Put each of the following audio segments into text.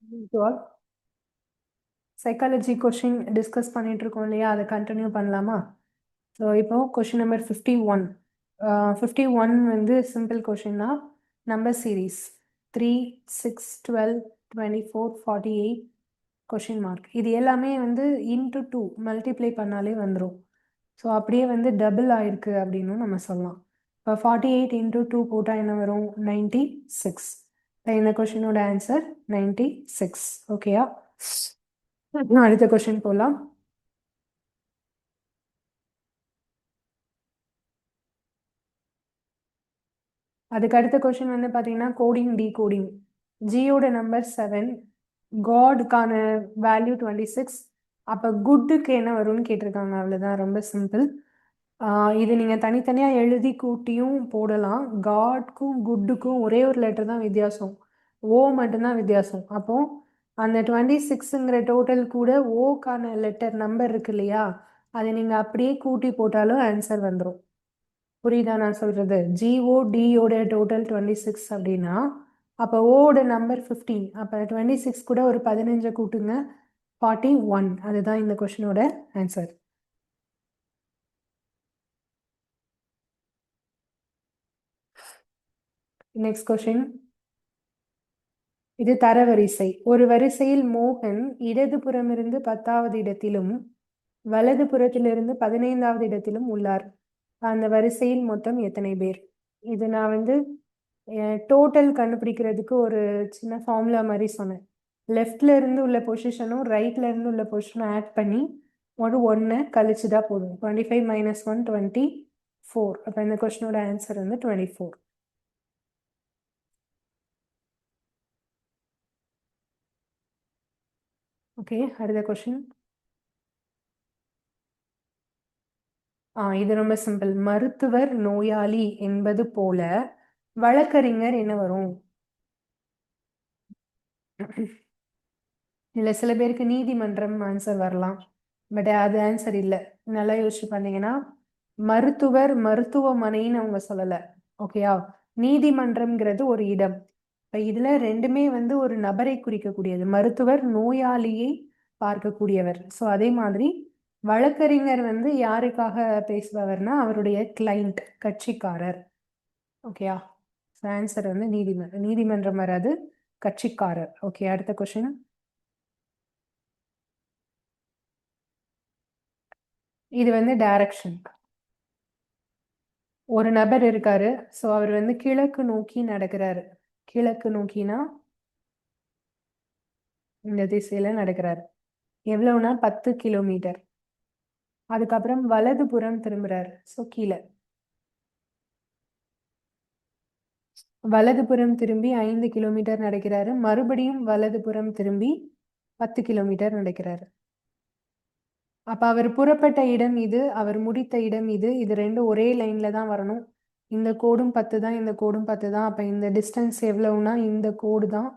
To all. Psychology question discuss பண்ணிட்டு இருக்கோம் இல்லையா, அதை கண்டினியூ பண்ணலாமா? ஸோ இப்போ கொஷின் நம்பர் 51. 51 வந்து சிம்பிள் கொஷின்னா நம்பர் சீரீஸ் 3, 6, 12, 24, 48 கொஷின் மார்க். இது எல்லாமே வந்து இன்ட்டு 2 மல்டிப்ளை பண்ணாலே வந்துடும். ஸோ அப்படியே வந்து டபுள் ஆயிருக்கு அப்படின்னு நம்ம சொல்லலாம். இப்போ 48 இன்ட்டு 2 போட்டால் என்ன வரும்? 96. இந்த கொஷினோட ஆன்சர் 96. ஓகேயா? அடுத்த கொஸ்டின் போலாம். அதுக்கு அடுத்த கொஸ்டின் வந்து பார்த்தீங்கன்னா கோடிங் டீகோடிங். ஜியோட நம்பர் 7, காட்கான வேல்யூ 26. அப்போ குட்டுக்கு என்ன வரும்னு கேட்டிருக்காங்க. அவ்வளோதான், ரொம்ப சிம்பிள். இது நீங்கள் தனித்தனியாக எழுதி கூட்டியும் போடலாம். காட்க்கும் குட்டுக்கும் ஒரே ஒரு லெட்டர் தான் வித்தியாசம், ஓ மட்டும்தான் வித்தியாசம். அப்போ அந்த 26ங்கிற டோட்டல் கூட ஓக்கான லெட்டர் நம்பர் இருக்கு இல்லையா, அதை நீங்கள் அப்படியே கூட்டி போட்டாலும் ஆன்சர் வந்துடும். புரியுதா நான் சொல்றது? ஜிஓடியோட டோட்டல் 26 அப்படின்னா அப்போ ஓட நம்பர் 15. அப்போ 26 கூட ஒரு 15 கூட்டுங்க, 41. அதுதான் இந்த கொஸ்டினோட ஆன்சர். Next question. இது தரவரிசை. ஒரு வரிசையில் மோகன் இடதுபுறமிருந்து 10வது இடத்திலும் வலது புறத்திலிருந்து 15வது இடத்திலும் உள்ளார். அந்த வரிசையில் மொத்தம் எத்தனை பேர்? இது நான் வந்து டோட்டல் கண்டுபிடிக்கிறதுக்கு ஒரு சின்ன ஃபார்முலா மாதிரி சொன்னேன். லெஃப்ட்ல இருந்து உள்ள பொசிஷனும் ரைட்ல இருந்து உள்ள பொசிஷனும் ஆட் பண்ணி ஒரு 1 கழிச்சுதான் போதும். 25 - 1 24. அப்போ இந்த கொஸ்டினோட ஆன்சர் வந்து 24. ஓகே, அடுத்த கொஸ்டின். இது ரொம்ப சிம்பிள். மருத்துவர் நோயாளி என்பது போல வழக்கறிஞர் என்ன வரும்? இல்லை, சில பேருக்கு நீதிமன்றம் ஆன்சர் வரலாம், பட் அது ஆன்சர் இல்லை. நல்லா யோசிச்சு பண்ணீங்கன்னா மருத்துவர் மருத்துவமனைன்னு அவங்க சொல்லலை. ஓகேயா? நீதிமன்றம்ங்கிறது ஒரு இடம். இப்போ இதில் ரெண்டுமே வந்து ஒரு நபரை குறிக்கக்கூடியது. மருத்துவர் நோயாளியை பார்க்கக்கூடியவர். ஸோ அதே மாதிரி வழக்கறிஞர் வந்து யாருக்காக பேசுபவர்னா அவருடைய கிளைண்ட், கட்சிக்காரர். ஓகேயா? ஆன்சர் வந்து நீதிமன்றம். நீதிமன்றம் வராது, கட்சிக்காரர். ஓகே, அடுத்த கொஸ்டின். இது வந்து டைரக்ஷன். ஒரு நபர் இருக்காரு. ஸோ அவர் வந்து கிழக்கு நோக்கி நடக்கிறாரு. கிழக்கு நோக்கினா இந்த திசையில நடக்கிறாரு. எவ்வளவுனா 10 கிலோமீட்டர். அதுக்கப்புறம் வலது புறம் திரும்புறாரு. ஸோ கீழே வலது புறம் திரும்பி 5 கிலோமீட்டர் நடக்கிறாரு. மறுபடியும் வலது புறம் திரும்பி 10 கிலோமீட்டர் நடக்கிறாரு. அப்ப அவர் புறப்பட்ட இடம் இது, அவர் முடித்த இடம் இது. இது ரெண்டும் ஒரே லைன்ல தான் வரணும். இந்த கோடும் 10 தான், இந்த கோடும் 10 தான். அப்ப இந்த டிஸ்டன்ஸ் எவ்வளவுனா இந்த கோடு தான்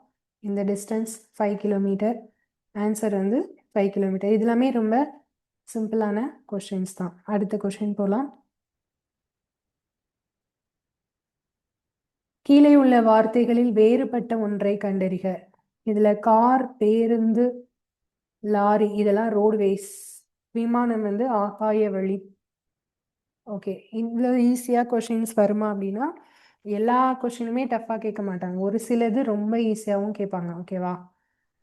இந்த டிஸ்டன்ஸ், 5 கிலோமீட்டர். ஆன்சர் வந்து 5 கிலோமீட்டர். இது எல்லாமே ரொம்ப சிம்பிளான கொஸ்டின்ஸ் தான். அடுத்த கொஸ்டின் போலாம். கீழே உள்ள வார்த்தைகளில் வேறுபட்ட ஒன்றை கண்டறிக. இதுல கார், பேருந்து, லாரி இதெல்லாம் ரோட்வேஸ். விமானம் வந்து ஆகாய வழி. ஓகே, இவ்வளோ ஈஸியாக கொஷின்ஸ் வருமா அப்படின்னா எல்லா கொஷினுமே டஃப்பாக கேட்க மாட்டாங்க. ஒரு சிலது ரொம்ப ஈஸியாகவும் கேட்பாங்க. ஓகேவா?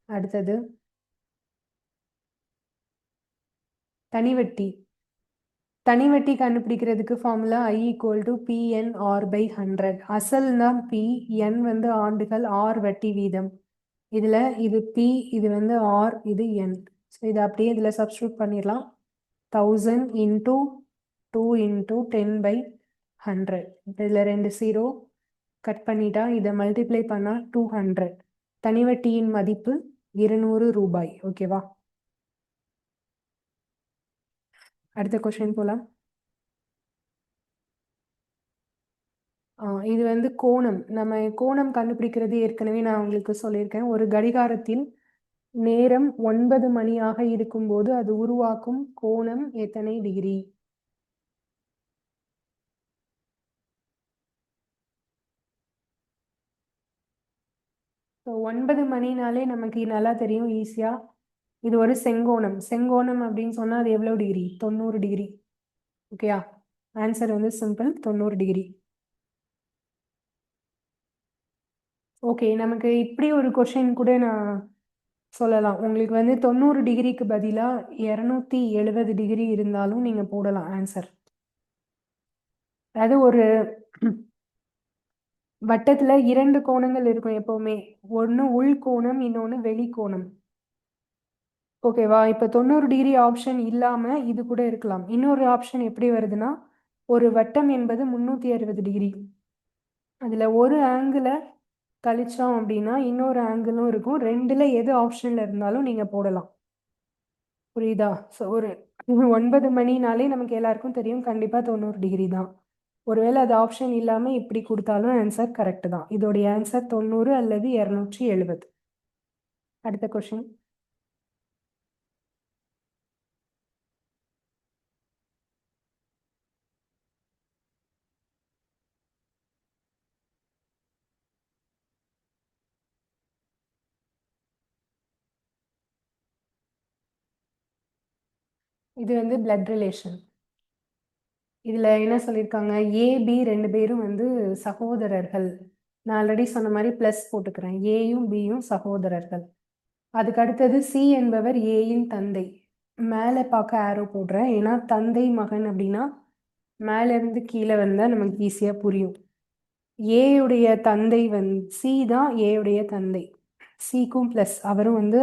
அடுத்தது தனிவட்டி. தனிவட்டி கண்டுபிடிக்கிறதுக்கு formula I = PNR/100. அசல்னா P, N வந்து ஆண்டுகள், R வட்டி வீதம். இதில் இது P, இது வந்து R, இது N. ஸோ இதை அப்படியே இதில் சப்ஸ்டியூட் பண்ணிடலாம். 1000 × 2 × 10/100. இதில் 2 0 கட் பண்ணிட்டா இதை மல்டிப்ளை பண்ணால் 200. தனிவட்டியின் மதிப்பு 200 ரூபாய். ஓகேவா? அடுத்த கொஸ்டின் போலாம். இது வந்து கோணம். நம்ம கோணம் கண்டுபிடிக்கிறது ஏற்கனவே நான் உங்களுக்கு சொல்லியிருக்கேன். ஒரு கடிகாரத்தில் நேரம் 9 மணியாக இருக்கும்போது அது உருவாக்கும் கோணம் எத்தனை டிகிரி? ஸோ 9 மணினாலே நமக்கு நல்லா தெரியும் ஈஸியா. இது ஒரு செங்கோணம். செங்கோணம் அப்படின்னு சொன்னா அது எவ்வளோ டிகிரி? 90 டிகிரி. ஓகேயா? ஆன்சர் வந்து சிம்பிள், 90 டிகிரி. ஓகே, நமக்கு இப்படி ஒரு கொஷின் கூட நான் சொல்லலாம். உங்களுக்கு வந்து 90 டிகிரிக்கு பதிலாக 270 டிகிரி இருந்தாலும் நீங்க போடலாம் ஆன்சர். அதாவது ஒரு வட்டத்துல 2 கோணங்கள் இருக்கும் எப்பவுமே. ஒன்று உள் கோணம், இன்னொன்று வெளி கோணம். ஓகேவா? இப்போ 90 டிகிரி ஆப்ஷன் இல்லாம இது கூட இருக்கலாம். இன்னொரு ஆப்ஷன் எப்படி வருதுன்னா, ஒரு வட்டம் என்பது 360 டிகிரி. அதுல ஒரு ஆங்கிளை கழிச்சோம் அப்படின்னா இன்னொரு ஆங்கிளும் இருக்கும். ரெண்டுல எது ஆப்ஷன்ல இருந்தாலும் நீங்க போடலாம். புரியுதா? ஸோ ஒரு 9 மணினாலே நமக்கு எல்லாருக்கும் தெரியும் கண்டிப்பா 90 டிகிரி தான். ஒருவேளை அது ஆப்ஷன் இல்லாம இப்படி கொடுத்தாலும் ஆன்சர் கரெக்ட் தான். இதோடைய ஆன்சர் 90 அல்லது 270. அடுத்த கொஸ்டின். இது வந்து பிளட் ரிலேஷன். இதுல என்ன சொல்லியிருக்காங்க? ஏபி ரெண்டு பேரும் வந்து சகோதரர்கள். நான் ஆல்ரெடி சொன்ன மாதிரி பிளஸ் போட்டுக்கிறேன். ஏயும் பியும் சகோதரர்கள். அதுக்கு அடுத்தது சி என்பவர் ஏயின் தந்தை. மேலே பார்க்க ஆரோ போடுறேன், ஏன்னா தந்தை மகன் அப்படின்னா மேல இருந்து கீழே வந்தா நமக்கு ஈஸியா புரியும். ஏயுடைய தந்தை சி தான் ஏயுடைய தந்தை. சிக்கும் பிளஸ், அவரும் வந்து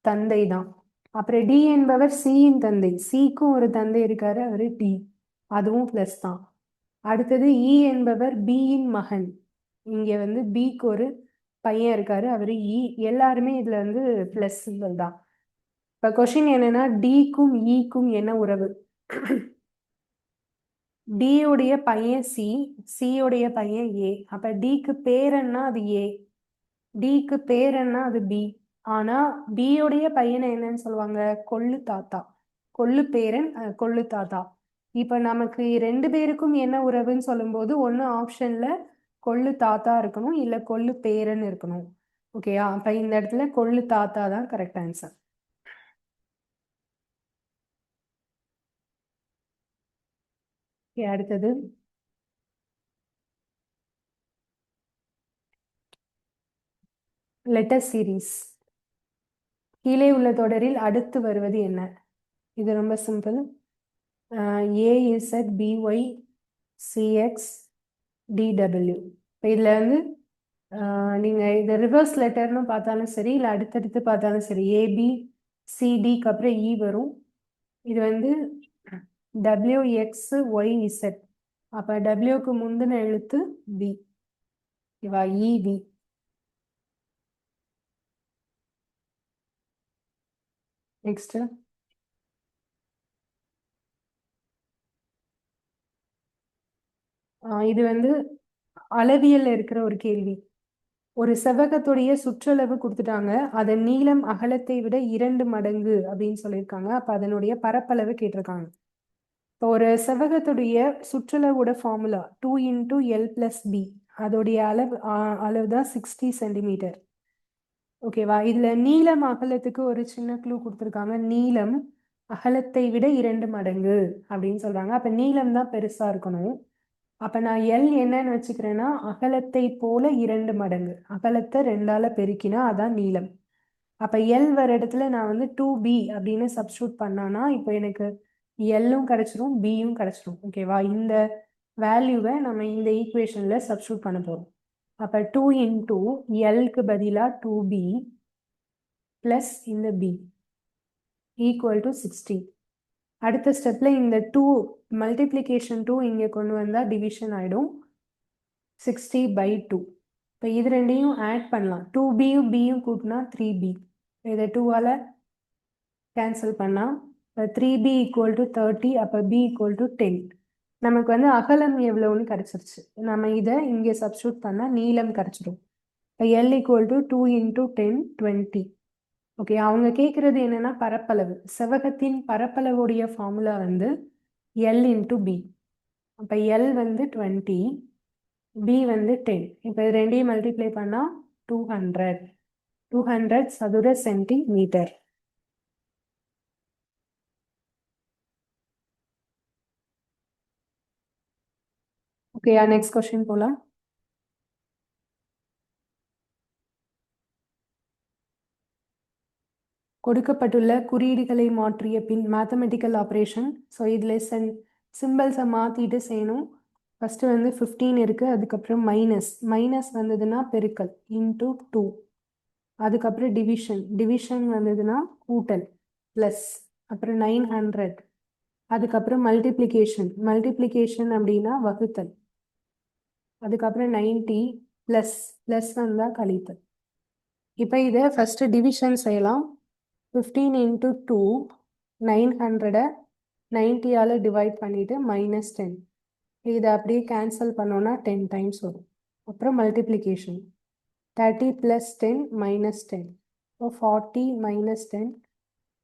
தந்தை தான். அப்புறம் டி என்பவர் சியின் தந்தை. சிக்கும் ஒரு தந்தை இருக்காரு, அவரு டி, அதுவும் பிளஸ் தான். அடுத்தது இ என்பவர் பியின் மகன். இங்க வந்து பிக்கு ஒரு பையன் இருக்காரு, அவரு இ. எல்லாருமே இதுல வந்து பிளஸ் சிம்பிள் தான். இப்ப கொஸ்டின் என்னன்னா, டிக்கும் ஈக்கும் என்ன உறவு? டி உடைய பையன் சி, சி உடைய பையன் ஏ. அப்ப டிக்கு பேரன்னா அது ஏ, டிக்கு பேரன்னா அது பி. ஆனா பி உடைய பையனை என்னன்னு சொல்லுவாங்க? கொள்ளு தாத்தா. கொள்ளு பேரன், கொள்ளு தாத்தா. இப்ப நமக்கு ரெண்டு பேருக்கும் என்ன உறவுன்னு சொல்லும்போது ஒண்ணு ஆப்ஷன்ல கொள்ளு தாத்தா இருக்கணும், இல்ல கொள்ளு பேரன் இருக்கணும். ஓகேயா? அப்ப இந்த இடத்துல கொள்ளு தாத்தா தான் கரெக்ட் ஆன்சர். அடுத்தது லெட்டர் சீரீஸ். கீழே உள்ள தொடரில் அடுத்து வருவது என்ன? இது ரொம்ப simple. AZ BY CX DW. இப்போ இதில் வந்து நீங்கள் இதை ரிவர்ஸ் லெட்டர்னு பார்த்தாலும் சரி, இல்லை அடுத்தடுத்து பார்த்தாலும் சரி, ஏபி சிடிக்கு அப்புறம் இ வரும். இது வந்து டபிள்யூஎக்ஸ் ஒய் இசட். அப்போ டபிள்யூக்கு முந்தின எழுத்து பி. ஓகேவா? இபி. நெக்ஸ்ட். இது வந்து அளவியல்ல இருக்கிற ஒரு கேள்வி. ஒரு செவ்வகத்துடைய சுற்றளவு கொடுத்துட்டாங்க, அதன் நீளம் அகலத்தை விட 2 மடங்கு அப்படின்னு சொல்லியிருக்காங்க. அப்ப அதனுடைய பரப்பளவு கேட்டிருக்காங்க. இப்போ ஒரு செவ்வகத்துடைய சுற்றளவோட ஃபார்முலா 2 × L + B. அதோடைய அளவு தான் 60 சென்டிமீட்டர். ஓகேவா? இதுல நீளம் அகலத்துக்கு ஒரு சின்ன க்ளூ கொடுத்துருக்காங்க. நீளம் அகலத்தை விட 2 மடங்கு அப்படின்னு சொல்றாங்க. அப்ப நீளம் தான் பெருசா இருக்கணும். அப்ப நான் எல் என்னன்னு வச்சுக்கிறேன்னா, அகலத்தை போல 2 மடங்கு. அகலத்தை 2ஆல பெருக்கினா அதான் நீளம். அப்ப எல் வர இடத்துல நான் வந்து 2B அப்படின்னு சப்ஸ்டியூட் பண்ணானா இப்போ எனக்கு எல்லும் கிடைச்சிரும், பியும் கிடைச்சிரும். ஓகேவா? இந்த வேல்யூவை நம்ம இந்த ஈக்குவேஷன்ல சப்ஸ்டியூட் பண்ண போறோம். அப்ப 2 × எல்க்கு பதிலா 2B பிளஸ் இந்த B ஈக்குவல் டு 60. அடுத்த ஸ்டெப்ல இந்த 2 மல்டிப்ளிகேஷன் 2 இங்க கொண்டு வந்தா டிவிஷன் ஆயிடும். 60/2. இப்போ இது ரெண்டையும் ஆட் பண்ணலாம். 2Bயும் Bயும் கூட்டினா 3B. இதை 2ஆல கேன்சல் பண்ணா 3B = 30. அப்போ B = 10. நமக்கு வந்து அகலம் எவ்வளவுன்னு கிடைச்சிருச்சு. நம்ம இதை இங்கே சப்ஸ்டியூட் பண்ணா நீளம் கிடைச்சிடும். இப்போ L = 2 × 10 20. ஓகே, அவங்க கேட்குறது என்னன்னா பரப்பளவு. செவ்வகத்தின் பரப்பளவுடைய ஃபார்முலா வந்து L × B. அப்போ L வந்து 20, B வந்து 10. இப்போ இது ரெண்டையும் மல்டிப்ளை பண்ணால் 200. 200 சதுர சென்டிமீட்டர். ஓகே, நெக்ஸ்ட் கொஸ்டின் போலாம். கொடுக்கப்பட்டுள்ள குறியீடுகளை மாற்றிய பின் மேத்தமெட்டிக்கல் ஆப்ரேஷன். ஸோ இதில் சிம்பிள்ஸை மாற்றிட்டு செய்யணும். ஃபஸ்ட்டு வந்து 15 இருக்குது, அதுக்கப்புறம் மைனஸ் வந்ததுன்னா பெருக்கல் இன்டூ 2, அதுக்கப்புறம் டிவிஷன் வந்ததுன்னா கூட்டல் ப்ளஸ், அப்புறம் 900, அதுக்கப்புறம் மல்டிப்ளிகேஷன் அப்படின்னா வகுத்தல், அதுக்கப்புறம் 90 ப்ளஸ் வந்தால் கழித்தல். இப்போ இதை ஃபஸ்ட்டு டிவிஷன் செய்யலாம். 15 into 2, 900 90ஆல் டிவைட் பண்ணிவிட்டு -10. இதை அப்படியே கேன்சல் பண்ணோன்னா 10 டைம்ஸ் வரும். அப்புறம் மல்டிப்ளிகேஷன் 30 + 10 - 10. ஸோ 40 - 10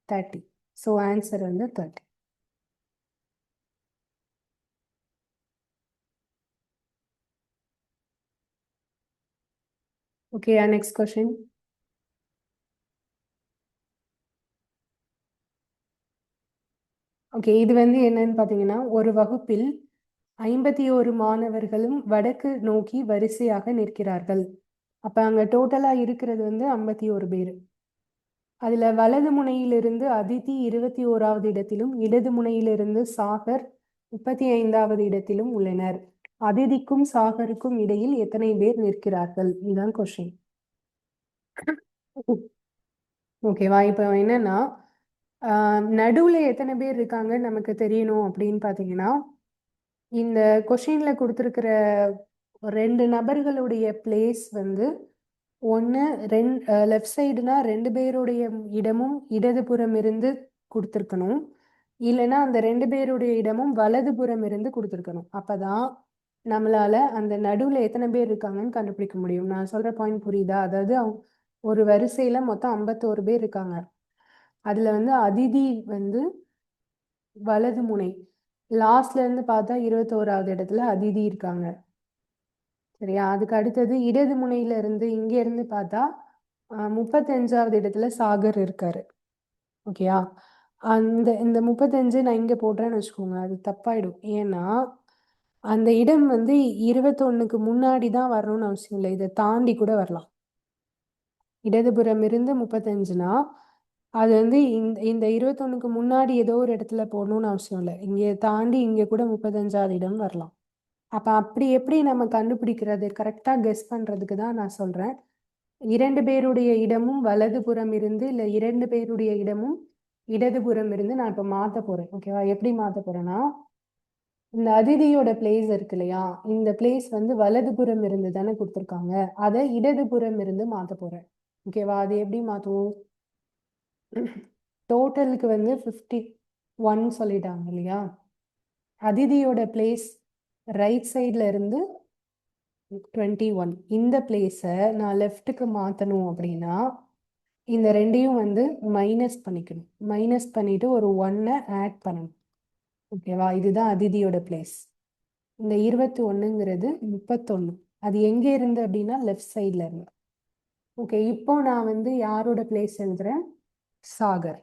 30. ஸோ ஆன்சர் வந்து 30. Okay, next question. ஓகே, இது வந்து என்னன்னு பார்த்தீங்கன்னா, ஒரு வகுப்பில் 51 மாணவர்களும் வடக்கு நோக்கி வரிசையாக நிற்கிறார்கள். அப்போ அங்கே டோட்டலாக இருக்கிறது வந்து 51 பேர். அதில் வலது முனையிலிருந்து அதித்தி 21வது இடத்திலும், இடது முனையிலிருந்து சாகர் 35வது இடத்திலும் உள்ளனர். அதிதிக்கும் சாகருக்கும் இடையில் எத்தனை பேர் நிற்கிறார்கள்? இதுதான் கொஸ்டின். ஓகேவா? இப்போ என்னன்னா, நடுவில் எத்தனை பேர் இருக்காங்கன்னு நமக்கு தெரியணும் அப்படின்னு பார்த்தீங்கன்னா, இந்த கொஷினில் கொடுத்துருக்கிற 2 நபர்களுடைய பிளேஸ் வந்து ஒன்று லெஃப்ட் சைடுனா 2 பேருடைய இடமும் இடதுபுறம் இருந்து கொடுத்துருக்கணும், இல்லைன்னா அந்த 2 பேருடைய இடமும் வலதுபுறம் இருந்து கொடுத்துருக்கணும். அப்போதான் நம்மளால அந்த நடுவில் எத்தனை பேர் இருக்காங்கன்னு கண்டுபிடிக்க முடியும். நான் சொல்கிற பாயிண்ட் புரியுதா? அதாவது ஒரு வரிசையில் மொத்தம் 51 பேர் இருக்காங்க. அதில் வந்து அதிதி வந்து வலது முனை லாஸ்ட்ல இருந்து பார்த்தா 21வது இடத்துல அதிதி இருக்காங்க. சரியா? அதுக்கு அடுத்தது இடது முனையில இருந்து இங்க இருந்து பார்த்தா 35வது இடத்துல சாகர் இருக்காரு. ஓகேயா? இந்த 35 நான் இங்க போடுறேன்னு வச்சுக்கோங்க, அது தப்பாயிடும். ஏன்னா அந்த இடம் வந்து 21க்கு முன்னாடி தான் வரணும்னு அவசியம் இல்லை, இதை தாண்டி கூட வரலாம். இடதுபுறம் இருந்து 35னா அது வந்து இந்த 21க்கு முன்னாடி ஏதோ ஒரு இடத்துல போடணும்னு அவசியம் இல்லை, இங்கே தாண்டி இங்கே கூட 35வது இடம் வரலாம். அப்போ அப்படி எப்படி நம்ம கண்டுபிடிக்கிறது, கரெக்டாக கெஸ் பண்ணுறதுக்கு தான் நான் சொல்கிறேன். 2 பேருடைய இடமும் வலதுபுறம் இருந்து, இல்லை 2 பேருடைய இடமும் இடதுபுறம் இருந்து நான் இப்போ மாற்ற போகிறேன். ஓகேவா? எப்படி மாற்ற போகிறேன்னா, இந்த அதிதியோட பிளேஸ் இருக்கு இல்லையா, இந்த பிளேஸ் வந்து வலதுபுறம் இருந்து தானே கொடுத்துருக்காங்க, அதை இடதுபுறம் இருந்து மாற்ற போகிறேன். ஓகேவா? அது எப்படி மாற்றுவோம்? டோட்டலுக்கு வந்து 51 சொல்லிட்டாங்க இல்லையா, அதிதியோட பிளேஸ் ரைட் சைடில் இருந்து 21. இந்த பிளேஸை நான் லெஃப்ட்டுக்கு மாற்றணும் அப்படின்னா இந்த ரெண்டையும் வந்து மைனஸ் பண்ணிக்கணும். மைனஸ் பண்ணிவிட்டு ஒரு 1 ஆட் பண்ணணும். ஓகேவா? இதுதான் அதிதியோட பிளேஸ். இந்த 21ங்கிறது 31. அது எங்கே இருந்து அப்படின்னா லெஃப்ட் சைடில் இருந்து. ஓகே, இப்போ நான் வந்து யாரோட பிளேஸ் எழுதுறேன்? சாகர்.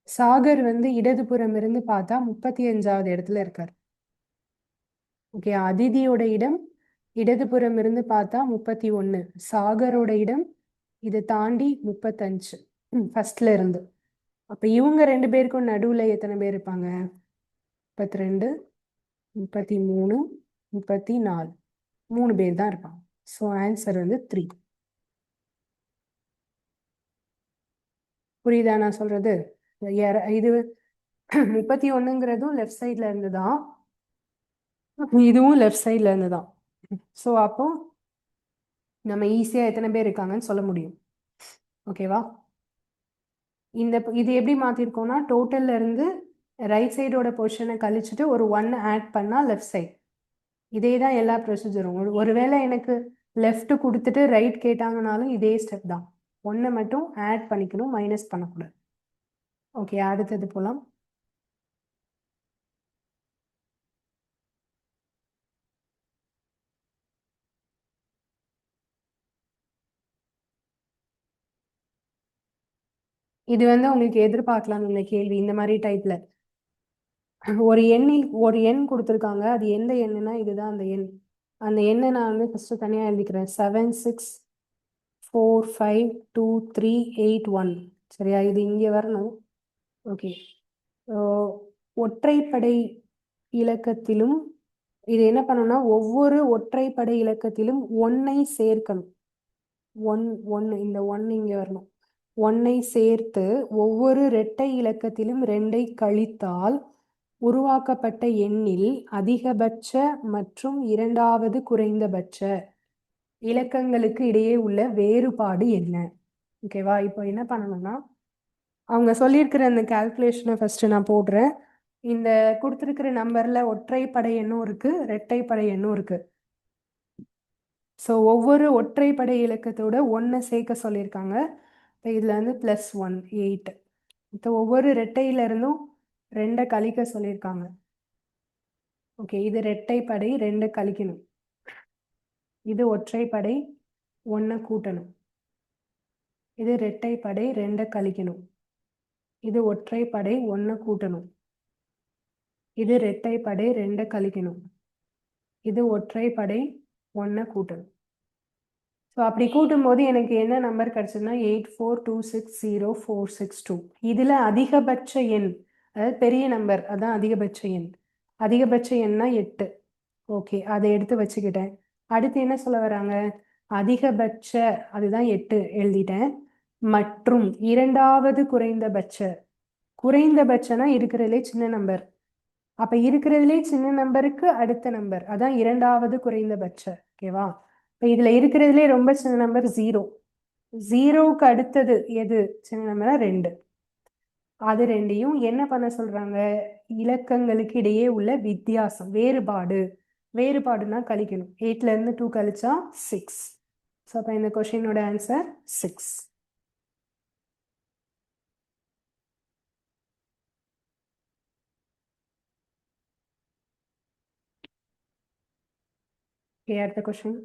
சாகர் வந்து இடதுபுறம் இருந்து பார்த்தா 35வது இடத்துல இருக்கார். ஓகே, அதிதியோட இடம் இடதுபுறம் இருந்து பார்த்தா 31, சாகரோட இடம் இதை தாண்டி 35 ஃபர்ஸ்ட்ல இருந்து. அப்போ இவங்க 2 பேருக்கும் நடுவில் எத்தனை பேர் இருப்பாங்க? 32, 33, 34, 3 பேர் தான் இருப்பாங்க. ஸோ ஆன்சர் வந்து 3. புரியுதா நான் சொல்றது? இது 31ங்கிறதும் லெஃப்ட் சைட்ல இருந்து தான், இதுவும் லெஃப்ட் சைட்ல இருந்து தான். ஸோ அப்போ நம்ம ஈஸியாக எத்தனை பேர் இருக்காங்கன்னு சொல்ல முடியும். ஓகேவா? இது எப்படி மாற்றிருக்கோம்னா, டோட்டல்ல இருந்து ரைட் சைடோட பொசிஷனை கழிச்சுட்டு ஒரு 1 ஆட் பண்ணால் லெஃப்ட் சைட். இதே தான் எல்லா ப்ரொசீஜரும். ஒருவேளை எனக்கு லெஃப்ட் கொடுத்துட்டு ரைட் கேட்டாங்கனாலும் இதே ஸ்டெப் தான். 1 மட்டும் ஆட் பண்ணிக்கணும், மைனஸ் பண்ணக்கூடாது. ஓகே, அடுத்தது போகலாம். இது வந்து உங்களுக்கு எதிர்பார்க்கலாம் இந்த கேள்வி இந்த மாதிரி டைப்ல. ஒரு எண் கொடுத்துருக்காங்க, அது எந்த எண்ணுனா இதுதான் அந்த எண். அந்த எண்ணை நான் வந்து ஃபர்ஸ்ட் தனியா எழுதிக்கிறேன். 7645238 1. சரியா, இது இங்க வரணும். ஓகே, ஒற்றைப்படை இலக்கத்திலும் இது என்ன பண்ணணும்னா ஒவ்வொரு ஒற்றைப்படை இலக்கத்திலும் ஒன்னை சேர்க்கணும். ஒன்னு இந்த ஒன்னு இங்க வரணும். ஒன்னை சேர்த்து ஒவ்வொரு இரட்டை இலக்கத்திலும் 2ஐ கழித்தால் உருவாக்கப்பட்ட எண்ணில் அதிகபட்ச மற்றும் இரண்டாவது குறைந்தபட்ச இலக்கங்களுக்கு இடையே உள்ள வேறுபாடு என்ன? ஓகேவா, இப்போ என்ன பண்ணணும்னா அவங்க சொல்லியிருக்கிற அந்த கால்குலேஷனை ஃபர்ஸ்ட் நான் போடுறேன். இந்த கொடுத்துருக்கிற நம்பர்ல ஒற்றைப்படை எண்ணும் இருக்கு, இரட்டைப்படை எண்ணும் இருக்கு. ஸோ ஒவ்வொரு ஒற்றைப்படை இலக்கத்தோட ஒன்றை சேர்க்க சொல்லியிருக்காங்க. இப்போ இதில் வந்து +1 8. இப்போ ஒவ்வொரு இரட்டையில இருந்தும் 2 கழிக்க சொல்லியிருக்காங்க. ஓகே, இது இரட்டைப்படை 2 கழிக்கணும். இது ஒற்றைப்படை 1 கூட்டணும். இது இரட்டைப்படை 2 கழிக்கணும். இது ஒற்றைப்படை 1 கூட்டணும். இது இரட்டைப்படை 2 கழிக்கணும். இது ஒற்றைப்படை 1 கூட்டணும். ஸோ அப்படி கூட்டும்போது எனக்கு என்ன நம்பர் கிடைச்சதுன்னா 84260462. இதில் அதிகபட்ச எண், அதாவது பெரிய நம்பர், அதான் அதிகபட்ச எண். அதிகபட்ச எண்ணா 8. ஓகே, அதை எடுத்து வச்சுக்கிட்டேன். அடுத்து என்ன சொல்ல வராங்க? அதிகபட்ச, அதுதான் 8 எழுதிட்டேன். மற்றும் இரண்டாவது குறைந்தபட்ச. குறைந்தபட்சனா இருக்கிறதுலே சின்ன நம்பர். அப்ப இருக்கிறதுலே சின்ன நம்பருக்கு அடுத்த நம்பர், அதான் இரண்டாவது குறைந்தபட்ச. ஓகேவா, இப்போ இதுல இருக்கிறதுலே ரொம்ப சின்ன நம்பர் 0. 0க்கு அடுத்தது எது சின்ன நம்பர்னா 2. அது ரெண்டையும் என்ன பண்ண சொல்றாங்க? இலக்கங்களுக்கு இடையே உள்ள வித்தியாசம், வேறுபாடு. வேறுபாடுனா கழிக்கணும். 8ல இருந்து 2 கழிச்சா 6. ஸோ அப்போ இந்த கொஸ்டினோட ஆன்சர் 6. ஓகே, அடுத்த கொஸ்டின்.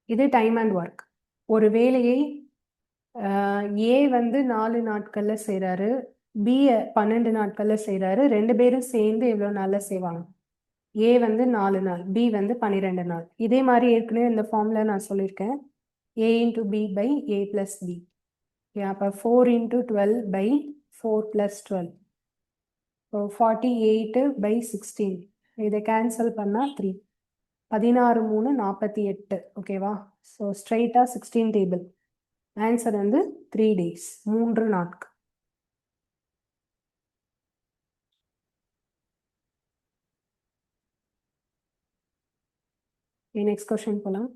இது டைம் அண்ட் ஒர்க். ஒரு வேலையை ஏ வந்து 4 நாட்கள்ல செய்றாரு, பி 12 நாட்கள்ல செய்றாரு. 2 பேரும் சேர்ந்து எவ்வளவு நாள்ல செய்வாங்க? ஏ வந்து 4 நாள், பி வந்து 12 நாள். இதே மாதிரி ஏற்கனவே இந்த ஃபார்ம்ல நான் சொல்லியிருக்கேன். A into B by A plus B. அப்போ 4 இன்டூ 12 பை 4 பிளஸ் 12. 48 by 16. இதை கேன்சல் பண்ணா 3. 16 3 48. ஓகேவா, ஸோ ஸ்ட்ரைட்டா 16 டேபிள். ஆன்சர் வந்து 3 days, 3 நாட்கள். நெக்ஸ்ட் கொஸ்டின் போலாம்.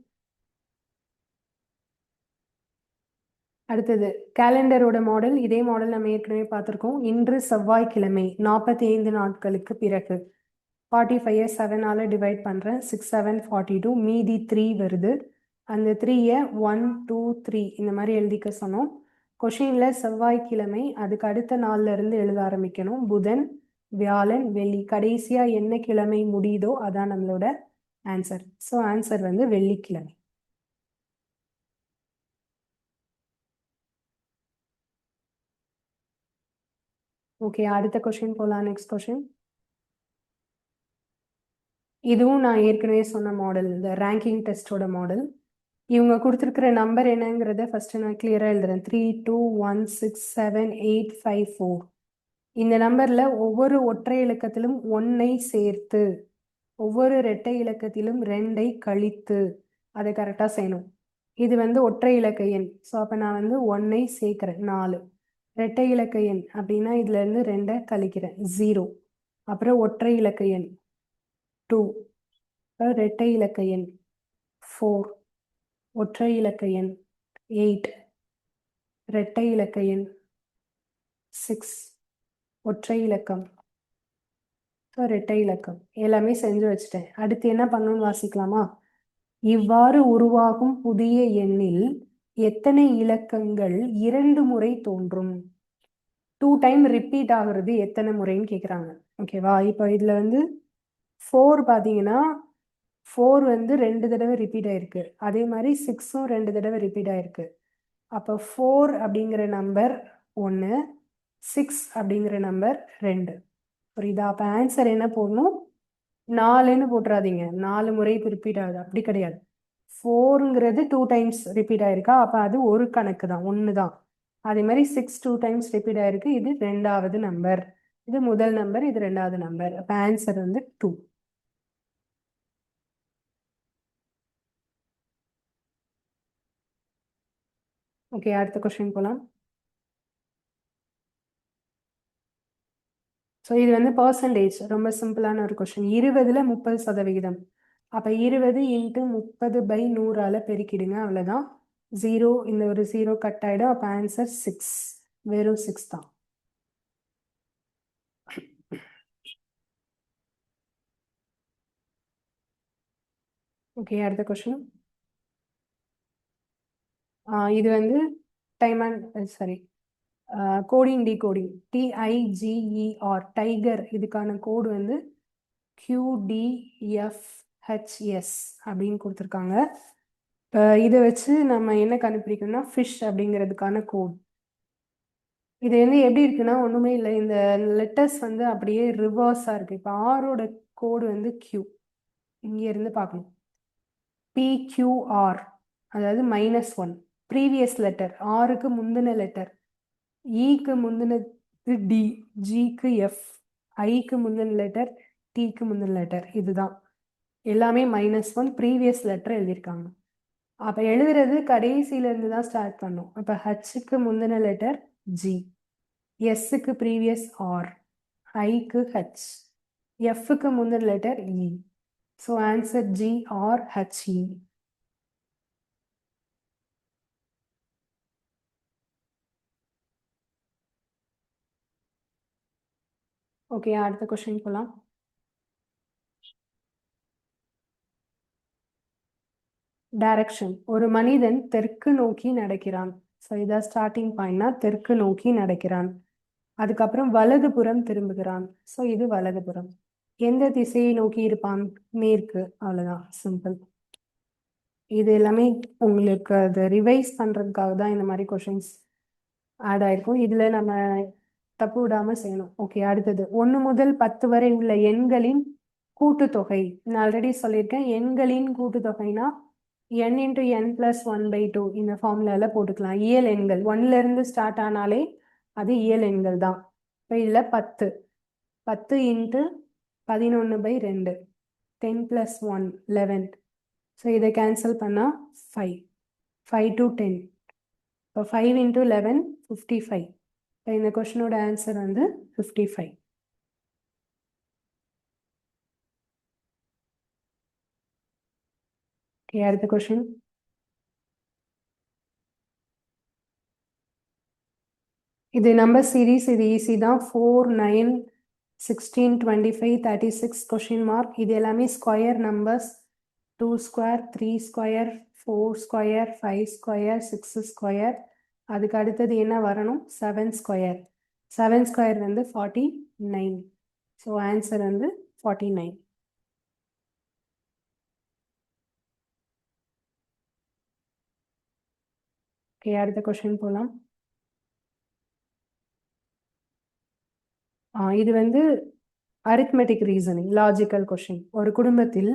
அடுத்தது கேலண்டரோட மாடல். இதே மாடல் நம்ம ஏற்கனவே பார்த்துருக்கோம். இன்று செவ்வாய்க்கிழமை, 45 நாட்களுக்கு பிறகு. 45 7ஆல் டிவைட் பண்ணுறேன். 6 7 42, மீதி 3 வருது. அந்த 3யை 1 2 3 இந்த மாதிரி எழுதிக்க சொன்னோம். கொஷினில் செவ்வாய்க்கிழமை, அதுக்கு அடுத்த நாள்ல இருந்து எழுத ஆரம்பிக்கணும். புதன், வியாழன், வெள்ளி, கடைசியாக என்ன கிழமை முடியுதோ அதான் நம்மளோட ஆன்சர். ஸோ ஆன்சர் வந்து வெள்ளிக்கிழமை. ஓகே, அடுத்த கொஷின் போகலாம். Next question. இதுவும் நான் ஏற்கனவே சொன்ன மாடல், இந்த ரேங்கிங் டெஸ்டோட மாடல். இவங்க கொடுத்துருக்கிற நம்பர் என்னங்கிறத ஃபர்ஸ்ட் நான் கிளியராக எழுதுறேன். 3 2 1 6 7 8 5 4. இந்த நம்பர்ல ஒவ்வொரு ஒற்றை இலக்கத்திலும் 1ஐ சேர்த்து ஒவ்வொரு இரட்டை இலக்கத்திலும் 2ஐ கழித்து அதை கரெக்டாக செய்யணும். இது வந்து ஒற்றை இலக்க எண். ஸோ அப்போ நான் வந்து 1ஐ சேர்க்கிறேன் 4. இரட்டை இலக்க எண் அப்படின்னா இதுல இருந்து 2ஐ கழிக்கிறேன் 0. அப்புறம் ஒற்றை இலக்க எண் 2. இரட்டை இலக்க எண் 4. ஒற்றை இலக்க எண் 8. இரட்டை இலக்க எண் 6. ஒற்றை இலக்கம், இரட்டை இலக்கம். எல்லாமே செஞ்சு வச்சுட்டேன். அடுத்து என்ன பண்ணணும்னு வாசிக்கலாமா? இவ்வாறு உருவாகும் புதிய எண்ணில் எத்தனை இலக்கங்கள் 2 முறை தோன்றும்? 2 டைம் ரிப்பீட் ஆகுறது எத்தனை முறைன்னு கேட்குறாங்க. ஓகேவா, இப்போ இதுல வந்து 4 பார்த்தீங்கன்னா 4 வந்து 2 தடவை ரிப்பீட் ஆயிருக்கு. அதே மாதிரி 6ம் 2 தடவை ரிப்பீட் ஆயிருக்கு. அப்போ 4 அப்படிங்கிற நம்பர் 1, 6 அப்படிங்கிற நம்பர் 2. புரியுதா? அப்போ ஆன்சர் என்ன போடணும்? 4ன்னு போட்டுறாதீங்க. 4 முறை ரிப்பீட் ஆகுது, அப்படி கிடையாது. 4ங்கிறது 2 டைம்ஸ் ரிப்பீட் ஆயிருக்கா, அப்போ அது ஒரு கணக்கு தான், ஒன்று தான். அதே மாதிரி 6 2 டைம்ஸ் ரிப்பீட் ஆயிருக்கு, இது ரெண்டாவது நம்பர். இது முதல் நம்பர், இது ரெண்டாவது நம்பர். அப்போ ஆன்சர் வந்து 2. ஓகே, அடுத்த கொஸ்டின் போலாம். ஸோ இது வந்து பர்சன்டேஜ், ரொம்ப சிம்பிளான ஒரு கொஸ்டின். 20ல் 30%. அப்போ 20 இன்ட்டு 30/100ஆல் பெருக்கிடுங்க, அவ்வளோதான். 0, இந்த ஒரு 0 கட் ஆகிடும். அப்போ ஆன்சர் 6, வெறும் 6 தான். ஓகே, அடுத்த கொஸ்டின். இது வந்து time and sorry coding decoding, TIGER, tiger. இதுக்கான கோடு வந்து QDFHS அப்படின்னு கொடுத்துருக்காங்க. இதை வச்சு நம்ம என்ன கண்டுபிடிக்கணும்னா ஃபிஷ் அப்படிங்கிறதுக்கான கோட். இது வந்து எப்படி இருக்குன்னா ஒன்றுமே இல்லை, இந்த லெட்டர்ஸ் வந்து அப்படியே ரிவர்ஸாக இருக்குது. இப்போ ஆரோட கோடு வந்து Q, இங்கே இருந்து பார்க்கணும். PQR, அதாவது -1, ப்ரீவியஸ் லெட்டர். ஆருக்கு முந்தின லெட்டர். ஈக்கு முந்தினது டி, ஜிக்கு எஃப், ஐக்கு முந்தின லெட்டர், டிக்கு முந்தின லெட்டர். இதுதான் எல்லாமே -1 ப்ரீவியஸ் லெட்டர் எழுதியிருக்காங்க. அப்போ எழுதுறது கடைசியிலேருந்து தான் ஸ்டார்ட் பண்ணும். அப்போ ஹச்சுக்கு முந்தின லெட்டர் ஜி, எஸ்ஸுக்கு ப்ரீவியஸ் ஆர், ஐக்கு ஹச், எஃப்க்கு முந்தின letter E. So answer GRHE. Okay, அடுத்த கொஸ்டின் போகலாம். டைரக்ஷன். ஒரு மனிதன் தெற்கு நோக்கி நடக்கிறான். ஸோ இதான் ஸ்டார்டிங் பாயிண்ட்னா தெற்கு நோக்கி நடக்கிறான். அதுக்கப்புறம் வலதுபுறம் திரும்புகிறான். ஸோ இது வலதுபுறம். எந்த திசையை நோக்கி இருப்பான்? மேற்கு. அவ்வளோதான், சிம்பிள். இது எல்லாமே உங்களுக்கு அதை ரிவைஸ் பண்ணுறதுக்காக தான் இந்த மாதிரி கொஷின்ஸ் ஆட் ஆயிருக்கும். இதில் நம்ம தப்பு விடாமல் செய்யணும். ஓகே, அடுத்தது 1 முதல் 10 வரை உள்ள எண்களின் கூட்டுத்தொகை. நான் ஆல்ரெடி சொல்லியிருக்கேன், எண்களின் கூட்டுத்தொகைனா n × n + 1/2 இந்த ஃபார்முலாவில் போட்டுக்கலாம். இயல் எண்கள் 1லேருந்து ஸ்டார்ட் ஆனாலே அது இயல் எண்கள் தான். இப்போ இதில் 10 × 11/2, 10 + 1 11. ஸோ இதை கேன்சல் பண்ணால் 5, 5 to 10. இப்போ 5 × 11 55. இப்போ இந்த கொஷினோட ஆன்சர் வந்து 55. ஓகே, அடுத்த கொஷின். இது நம்பர் சீரீஸ், இது ஈஸி தான். 4 9 16 25 36 கொஷின் மார்க். இது எல்லாமே square numbers. 2 square, 3 square, 4 square, 5 square, 6 square. அதுக்கு அடுத்தது என்ன வரணும்? 7 ஸ்கொயர். 7 ஸ்கொயர் வந்து 49. ஸோ ஆன்சர் வந்து 49. ஓகே, அடுத்த கொஷின் போகலாம். இது வந்து அரித்மெட்டிக் ரீசனிங், லாஜிக்கல் கொஷின். ஒரு குடும்பத்தில்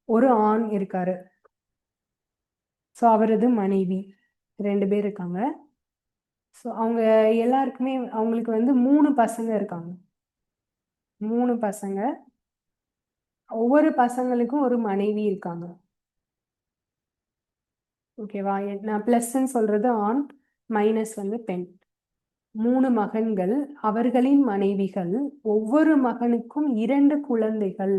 ஒரு ஆண் இருக்காரு. ஸோ அவரது மனைவி 2 பேர் இருக்காங்க. ஸோ அவங்க எல்லாருக்குமே அவங்களுக்கு வந்து 3 பசங்க இருக்காங்க. 3 பசங்க. ஒவ்வொரு பசங்களுக்கும் ஒரு மனைவி இருக்காங்க. ஓகேவா? நான் ப்ளஸ்ன்னு சொல்றது ஆண், மைனஸ் வந்து பெண். 3 மகன்கள், அவர்களின் மனைவிகள். ஒவ்வொரு மகனுக்கும் 2 குழந்தைகள்.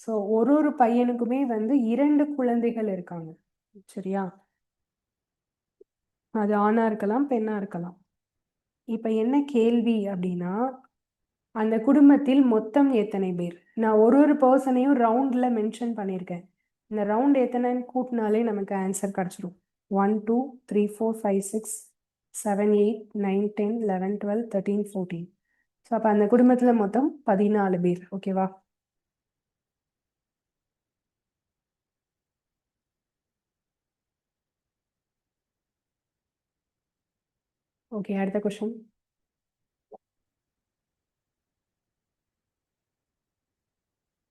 ஸோ ஒரு பையனுக்குமே வந்து 2 குழந்தைகள் இருக்காங்க. சரியா? அது ஆணா இருக்கலாம், பெண்ணா இருக்கலாம். இப்ப என்ன கேள்வி அப்படின்னா, அந்த குடும்பத்தில் மொத்தம் எத்தனை பேர்? நான் ஒரு பர்சனையும் ரவுண்ட்ல மென்ஷன் பண்ணியிருக்கேன். இந்த ரவுண்ட் எத்தனைன்னு கூட்டினாலே நமக்கு ஆன்சர் கிடைச்சிடும். 1 2 3 4 5 6 7 8 9 10 11 12 13 14. ஸோ அப்போ அந்த குடும்பத்தில் மொத்தம் 14 பேர். ஓகேவா? ஓகே, அடுத்த கொஸ்டின்.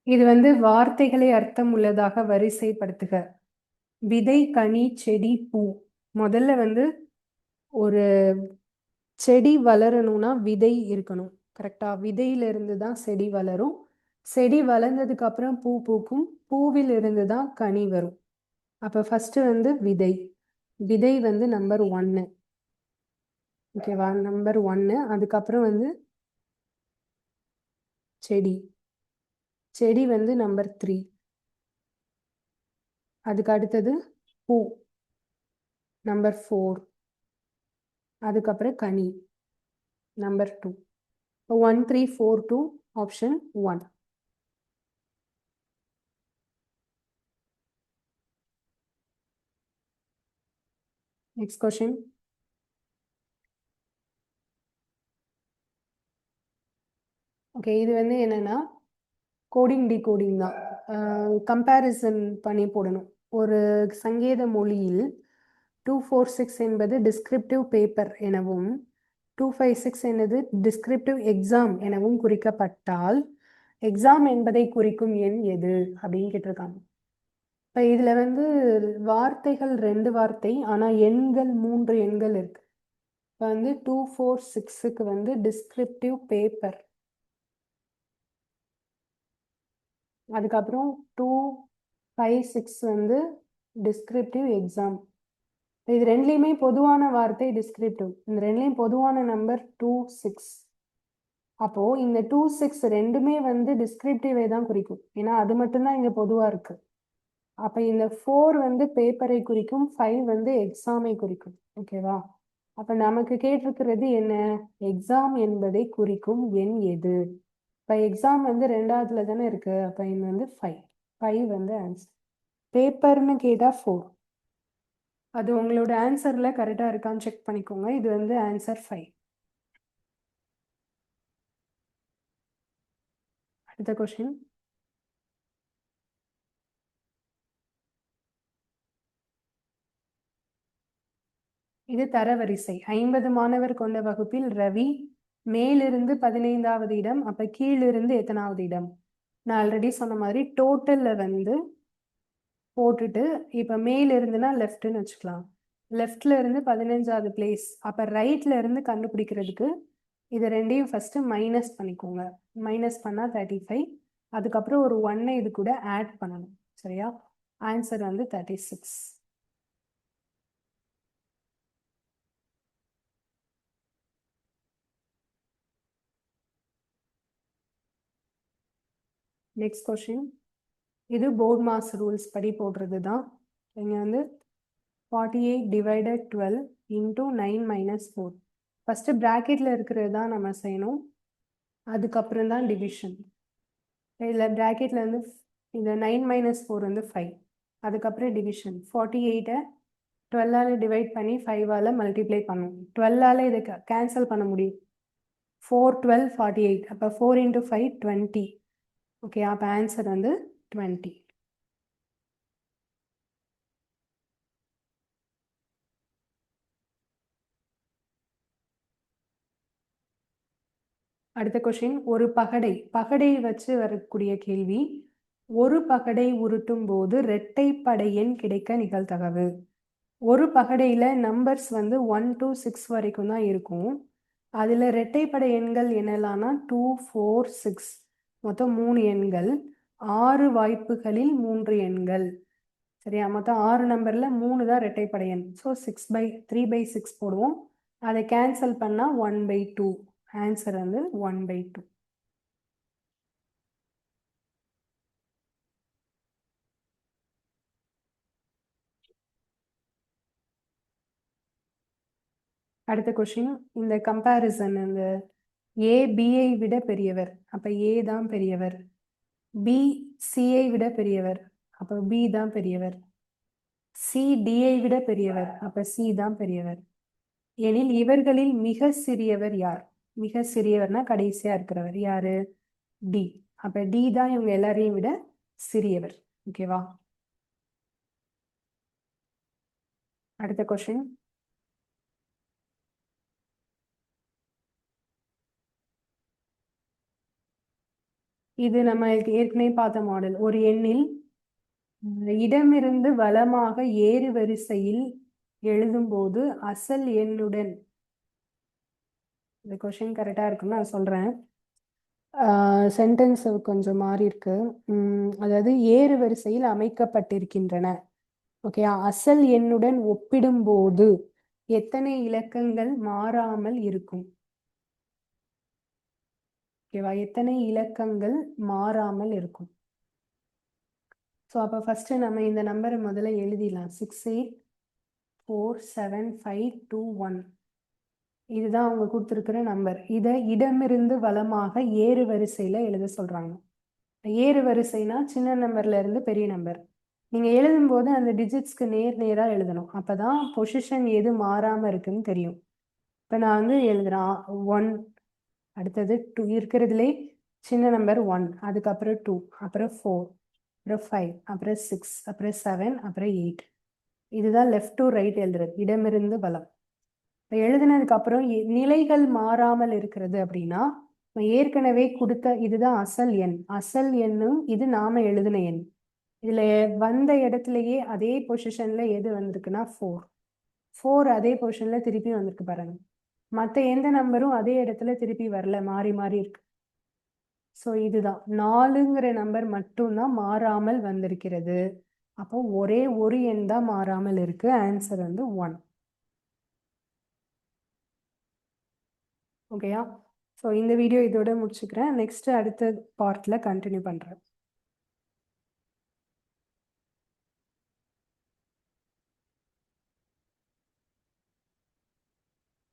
இது வார்த்தைகளை அர்த்தம் உள்ளதாக வரிசைப்படுத்துக. விதை, கனி, செடி, பூ. முதல்ல ஒரு செடி வளரணும்னா விதை இருக்கணும். கரெக்டா? விதையில இருந்து தான் செடி வளரும். செடி வளர்ந்ததுக்கு அப்புறம் பூ பூக்கும். பூவில் இருந்து தான் கனி வரும். அப்ப ஃபர்ஸ்ட் விதை. விதை நம்பர் 1. ஓகேவா? நம்பர் 1. அதுக்கப்புறம் செடி. செடி நம்பர் 3. அதுக்கு அடுத்தது பூ, நம்பர் 4. அதுக்கப்புறம் கனி, number 2. 1 3 4 2, option 1. Next question. Okay, இது என்னன்னா கோடிங் டிகோடிங் தான். கம்பேரிசன் பண்ணி போடணும். ஒரு சங்கேத மொழியில் 246 என்பது டிஸ்கிரிப்டிவ் பேப்பர் எனவும் 256 என்பது டிஸ்கிரிப்டிவ் எக்ஸாம் எனவும் குறிக்கப்பட்டால் எக்ஸாம் என்பதை குறிக்கும் எண் எது அப்படின்னு கேட்டிருக்காங்க. இப்போ இதில் வார்த்தைகள் 2 வார்த்தை, ஆனால் எண்கள் 3 எண்கள் இருக்கு. இப்போ 246க்கு டிஸ்கிரிப்டிவ் பேப்பர், அதுக்கப்புறம் 256 டிஸ்கிரிப்டிவ் எக்ஸாம். இது ரெண்டுலேயுமே பொதுவான வார்த்தை டிஸ்கிரிப்டிவ். இந்த ரெண்டுலேயும் பொதுவான நம்பர் 26. அப்போ இந்த 26 ரெண்டுமே டிஸ்கிரிப்டிவை தான் குறிக்கும். ஏன்னா அது மட்டும்தான் இங்க பொதுவா இருக்கு. அப்ப இந்த 4 பேப்பரை குறிக்கும், 5 எக்ஸாமை குறிக்கும். ஓகேவா? அப்ப நமக்கு கேட்டிருக்கிறது என்ன? எக்ஸாம் என்பதை குறிக்கும் எண் எது? இப்ப எக்ஸாம் 2வதுல தானே இருக்கு. அப்ப இது 5. 5 ஆன்சர். பேப்பர்னு கேட்டா 4. அது உங்களோட ஆன்சர்ல கரெக்டா இருக்கான்னு செக் பண்ணிக்கோங்க. இது ஆன்சர் 5. அடுத்த கொஸ்டின். இது தரவரிசை. 50 மாணவர் கொண்ட வகுப்பில் ரவி மேலிருந்து 15வது இடம். அப்ப கீழிருந்து எத்தனாவது இடம்? நான் ஆல்ரெடி சொன்ன மாதிரி டோட்டல்ல போட்டுட்டு இப்ப மேல இருந்துன்னா லெஃப்ட்னு வச்சுக்கலாம். லெஃப்ட்ல இருந்து 15வது பிளேஸ். அப்ப ரைட்ல இருந்து கண்டுபிடிக்கிறதுக்கு இது ரெண்டையும் ஃபர்ஸ்ட் மைனஸ் பண்ணிக்கோங்க. மைனஸ் பண்ணா 35. அதுக்கப்புறம் ஒரு 1 இது கூட ஆட் பண்ணணும். சரியா? ஆன்சர் 36. Next question. இது போர்ட் மாஸ் ரூல்ஸ் படி போடுறது தான். இங்க 48 டிவைடட் 12 இன்டூ 9 மைனஸ் 4. ஃபர்ஸ்ட் பிராக்கெட்ல இருக்கிறது தான் நம்ம செய்யணும். அதுக்கப்புறம் தான் டிவிஷன். இதில் பிராக்கெட்ல இந்த 9 மைனஸ் 4 5. அதுக்கப்புறம் டிவிஷன். 48 12ஆல் டிவைட் பண்ணி 5ஆல் மல்டிப்ளை பண்ணும். 12ஆல் இதை கேன்சல் பண்ண முடியும். 4 12 48. அப்போ 4 இன்டூ 5 20. ஓகே, அப்போ ஆன்சர் 20. அடுத்த கொஸ்டின். ஒரு பகடை வச்சு வரக்கூடிய கேள்வி. ஒரு பகடை உருட்டும் போது இரட்டைப்படை எண் கிடைக்க நிகழ்தகவு. ஒரு பகடையில நம்பர்ஸ் 1 to 6 வரைக்கும் தான் இருக்கும். அதுல இரட்டைப்படை எண்கள் என்னலாம்னா 2 4 6. மொத்தம் 3 எண்கள். 6 வாய்ப்புகளில் 3 எண்கள். சரியா? மொத்தம் 6 நம்பர்ல 3 தான் இரட்டைப்படை எண். ஸோ 3/6 போடுவோம். அதை கேன்சல் பண்ணா 1/2. ஆன்சர் 1/2. அடுத்த கொஸ்டின். இந்த கம்பேரிசன் ஏ பிஐ விட பெரியவர். அப்ப ஏ தான் பெரியவர். பி சிஐ விட பெரியவர். அப்ப பி தான் பெரியவர். சி டிஐ விட பெரியவர். அப்ப சி தான் பெரியவர். எனில் இவர்களில் மிக சிறியவர் யார்? மிக சிறியவர்னா கடைசியா இருக்கிறவர் யாரு? டி. அப்ப டி தான் இவங்க எல்லாரையும் விட சிறியவர். ஓகேவா? அடுத்த கொஸ்டின். இது நம்ம ஏற்கனவே பார்த்த மாடல். ஒரு எண்ணில் இடமிருந்து வலமாக ஏறு வரிசையில் எழுதும்போது அசல் எண்ணுடன், இந்த கொஷின் கரெக்டா இருக்குன்னு நான் சொல்றேன். சென்டென்ஸ் கொஞ்சம் மாறி இருக்கு. அதாவது ஏறு வரிசையில் அமைக்கப்பட்டிருக்கின்றன. ஓகே, அசல் எண்ணுடன் ஒப்பிடும்போது எத்தனை இலக்கங்கள் மாறாமல் இருக்கும்? ஓகேவா, எத்தனை இலக்கங்கள் மாறாமல் இருக்கும்? ஸோ அப்போ ஃபர்ஸ்ட் நம்ம இந்த நம்பரை முதல்ல எழுதிடலாம். 684752 இதுதான் அவங்க கொடுத்துருக்கிற நம்பர். இதை இடமிருந்து வலமாக ஏறு வரிசையில் எழுத சொல்கிறாங்க. ஏறு வரிசைனா சின்ன நம்பர்ல இருந்து பெரிய நம்பர். நீங்கள் எழுதும்போது அந்த டிஜிட்ஸ்க்கு நேராக எழுதணும். அப்போ தான் பொசிஷன் எது மாறாமல் இருக்குன்னு தெரியும். இப்போ நான் வந்து எழுதுறேன் 1, அடுத்தது 2, இருக்கிறதுலே சின்ன நம்பர் 1, அதுக்கப்புறம் 2, அப்புறம் 4, அப்புறம் 5, அப்புறம் 6, அப்புறம் 7, அப்புறம் 8. இதுதான் லெஃப்ட் டு ரைட் எழுதுறது, இடமிருந்து வலம். இப்போ எழுதுனதுக்கு அப்புறம் நிலைகள் மாறாமல் இருக்கிறது அப்படின்னா ஏற்கனவே கொடுத்த இதுதான் அசல் எண். அசல் எண்ணும் இது நாம எழுதின எண். இதுல வந்த இடத்துலயே அதே பொசிஷன்ல எது வந்திருக்குன்னா 4 அதே பொசிஷன்ல திருப்பி வந்திருக்கு பாருங்க. மற்ற எந்த நம்பரும் அதே இடத்துல திருப்பி வரல, மாறி மாறி இருக்கு. ஸோ இதுதான் 4ங்கிற நம்பர் மட்டும்தான் மாறாமல் வந்திருக்கிறது. அப்போ ஒரே ஒரு எண் தான் மாறாமல் இருக்கு. ஆன்சர் வந்து 1. ஓகேயா? ஸோ இந்த வீடியோ இதோட முடிச்சுக்கிறேன். நெக்ஸ்ட் அடுத்த பார்ட்ல கண்டினியூ பண்றேன்.